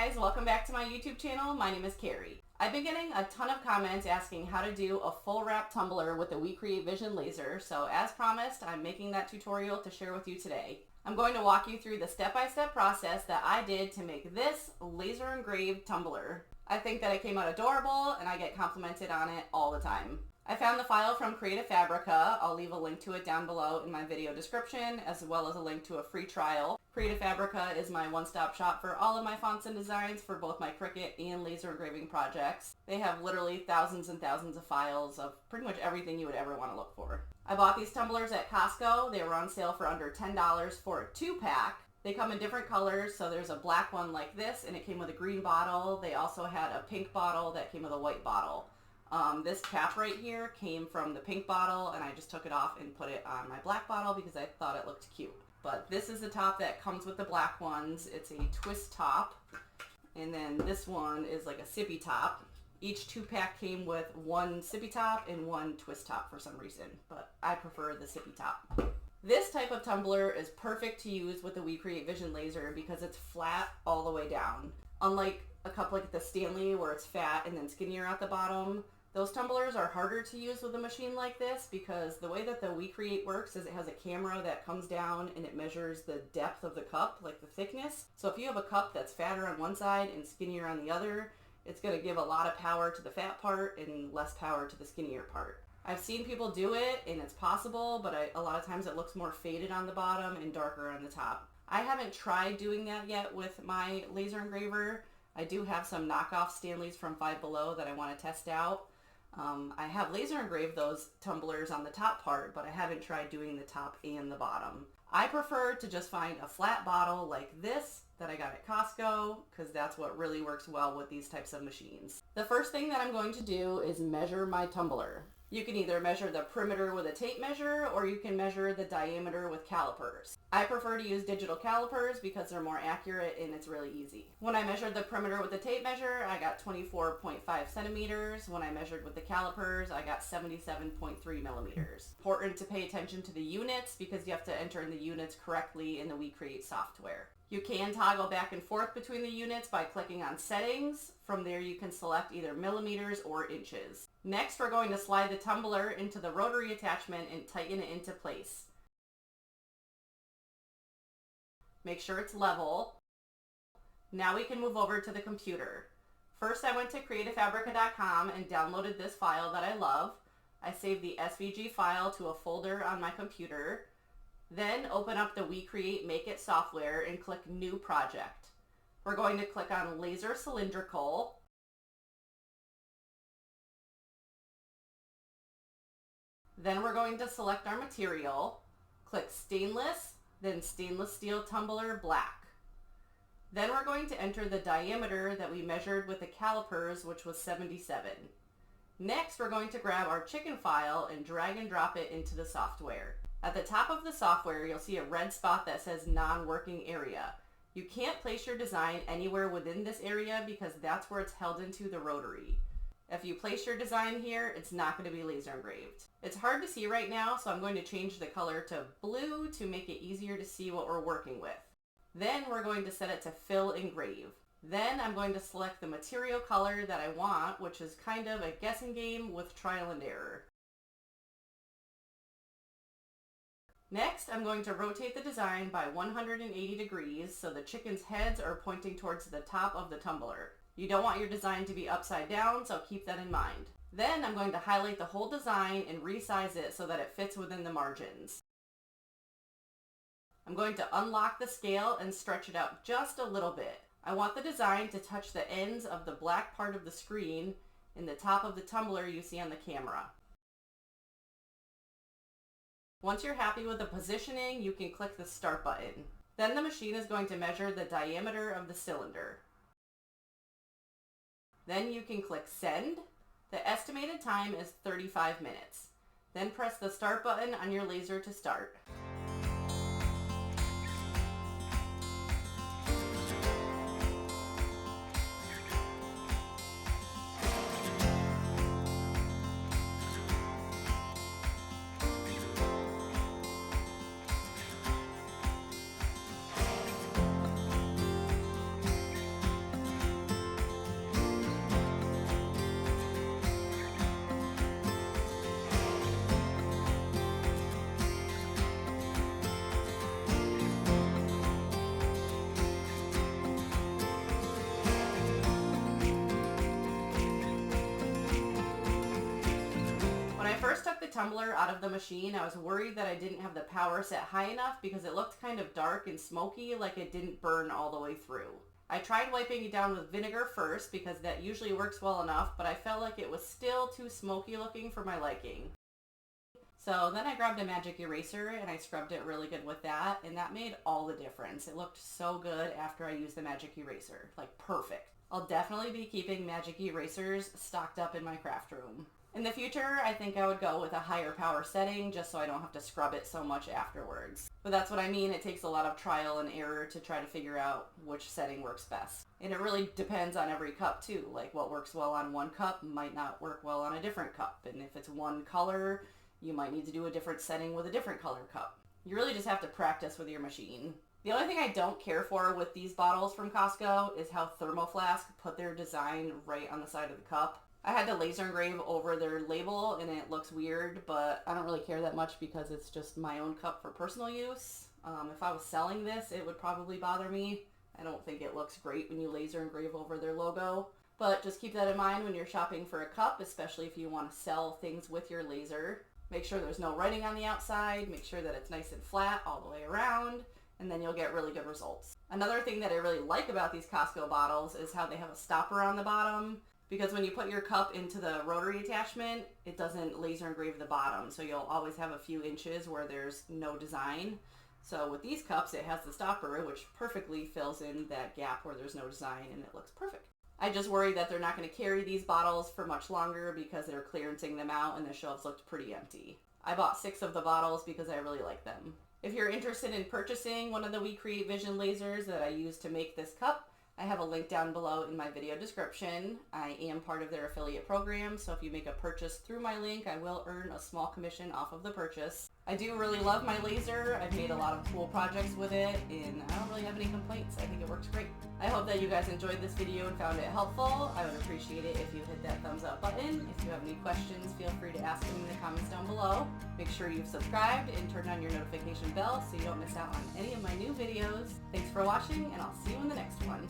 guys, welcome back to my YouTube channel. My name is Carrie. I've been getting a ton of comments asking how to do a full wrap tumbler with the WeCreat Vision Laser, so as promised, I'm making that tutorial to share with you today. I'm going to walk you through the step-by-step process that I did to make this laser engraved tumbler. I think that it came out adorable and I get complimented on it all the time. I found the file from Creative Fabrica. I'll leave a link to it down below in my video description, as well as a link to a free trial. Creative Fabrica is my one-stop shop for all of my fonts and designs for both my Cricut and laser engraving projects. They have literally thousands and thousands of files of pretty much everything you would ever want to look for. I bought these tumblers at Costco. They were on sale for under $10 for a 2-pack. They come in different colors, so there's a black one like this, and it came with a green bottle. They also had a pink bottle that came with a white bottle. This cap right here came from the pink bottle, and I just took it off and put it on my black bottle because I thought it looked cute. But this is the top that comes with the black ones. It's a twist top, and then this one is like a sippy top. Each 2-pack came with one sippy top and one twist top for some reason, but I prefer the sippy top. This type of tumbler is perfect to use with the WeCreat Vision Laser because it's flat all the way down. Unlike a cup like the Stanley where it's fat and then skinnier at the bottom, those tumblers are harder to use with a machine like this because the way that the WeCreat works is it has a camera that comes down and it measures the depth of the cup, like the thickness. So if you have a cup that's fatter on one side and skinnier on the other, it's going to give a lot of power to the fat part and less power to the skinnier part. I've seen people do it and it's possible, but a lot of times it looks more faded on the bottom and darker on the top. I haven't tried doing that yet with my laser engraver. I do have some knockoff Stanleys from Five Below that I want to test out. I have laser engraved those tumblers on the top part, but I haven't tried doing the top and the bottom. I prefer to just find a flat bottle like this that I got at Costco because that's what really works well with these types of machines. The first thing that I'm going to do is measure my tumbler. You can either measure the perimeter with a tape measure or you can measure the diameter with calipers. I prefer to use digital calipers because they're more accurate and it's really easy. When I measured the perimeter with the tape measure, I got 24.5 centimeters. When I measured with the calipers, I got 77.3 millimeters. Important to pay attention to the units because you have to enter in the units correctly in the WeCreat software. You can toggle back and forth between the units by clicking on settings. From there you can select either millimeters or inches. Next, we're going to slide the tumbler into the rotary attachment and tighten it into place. Make sure it's level. Now we can move over to the computer. First, I went to creativefabrica.com and downloaded this file that I love. I saved the SVG file to a folder on my computer. Then open up the WeCreat Make It software and click New Project. We're going to click on Laser Cylindrical. Then we're going to select our material, click Stainless, then Stainless Steel Tumbler Black. Then we're going to enter the diameter that we measured with the calipers, which was 77. Next, we're going to grab our chicken file and drag and drop it into the software. At the top of the software, you'll see a red spot that says non-working area. You can't place your design anywhere within this area because that's where it's held into the rotary. If you place your design here, it's not going to be laser engraved. It's hard to see right now, so I'm going to change the color to blue to make it easier to see what we're working with. Then we're going to set it to Fill Engrave. Then I'm going to select the material color that I want, which is kind of a guessing game with trial and error. Next, I'm going to rotate the design by 180 degrees so the chicken's heads are pointing towards the top of the tumbler. You don't want your design to be upside down, so keep that in mind. Then I'm going to highlight the whole design and resize it so that it fits within the margins. I'm going to unlock the scale and stretch it out just a little bit. I want the design to touch the ends of the black part of the screen in the top of the tumbler you see on the camera. Once you're happy with the positioning, you can click the Start button. Then the machine is going to measure the diameter of the cylinder. Then you can click Send. The estimated time is 35 minutes. Then press the Start button on your laser to start. tumbler out of the machine, I was worried that I didn't have the power set high enough because it looked kind of dark and smoky, like it didn't burn all the way through. I tried wiping it down with vinegar first because that usually works well enough, but I felt like it was still too smoky looking for my liking. So then I grabbed a magic eraser and I scrubbed it really good with that, and that made all the difference. It looked so good after I used the magic eraser, like perfect. I'll definitely be keeping magic erasers stocked up in my craft room. In the future, I think I would go with a higher power setting just so I don't have to scrub it so much afterwards. But that's what I mean, it takes a lot of trial and error to try to figure out which setting works best. And it really depends on every cup too, like what works well on one cup might not work well on a different cup. And if it's one color, you might need to do a different setting with a different color cup. You really just have to practice with your machine. The only thing I don't care for with these bottles from Costco is how Thermoflask put their design right on the side of the cup. I had to laser engrave over their label and it looks weird, but I don't really care that much because it's just my own cup for personal use. If I was selling this, it would probably bother me. I don't think it looks great when you laser engrave over their logo. But just keep that in mind when you're shopping for a cup, especially if you want to sell things with your laser. Make sure there's no writing on the outside, make sure that it's nice and flat all the way around, and then you'll get really good results. Another thing that I really like about these Costco bottles is how they have a stopper on the bottom, because when you put your cup into the rotary attachment, it doesn't laser engrave the bottom, so you'll always have a few inches where there's no design. So with these cups, it has the stopper, which perfectly fills in that gap where there's no design, and it looks perfect. I just worry that they're not going to carry these bottles for much longer because they're clearancing them out and the shelves looked pretty empty. I bought 6 of the bottles because I really like them. If you're interested in purchasing one of the WeCreat Vision lasers that I use to make this cup, I have a link down below in my video description. I am part of their affiliate program, so if you make a purchase through my link, I will earn a small commission off of the purchase. I do really love my laser. I've made a lot of cool projects with it, and I don't really have any complaints. I think it works great. I hope that you guys enjoyed this video and found it helpful. I would appreciate it if you hit that thumbs up button. If you have any questions, feel free to ask them in the comments down below. Make sure you've subscribed and turned on your notification bell so you don't miss out on any of my new videos. Thanks for watching, and I'll see you in the next one.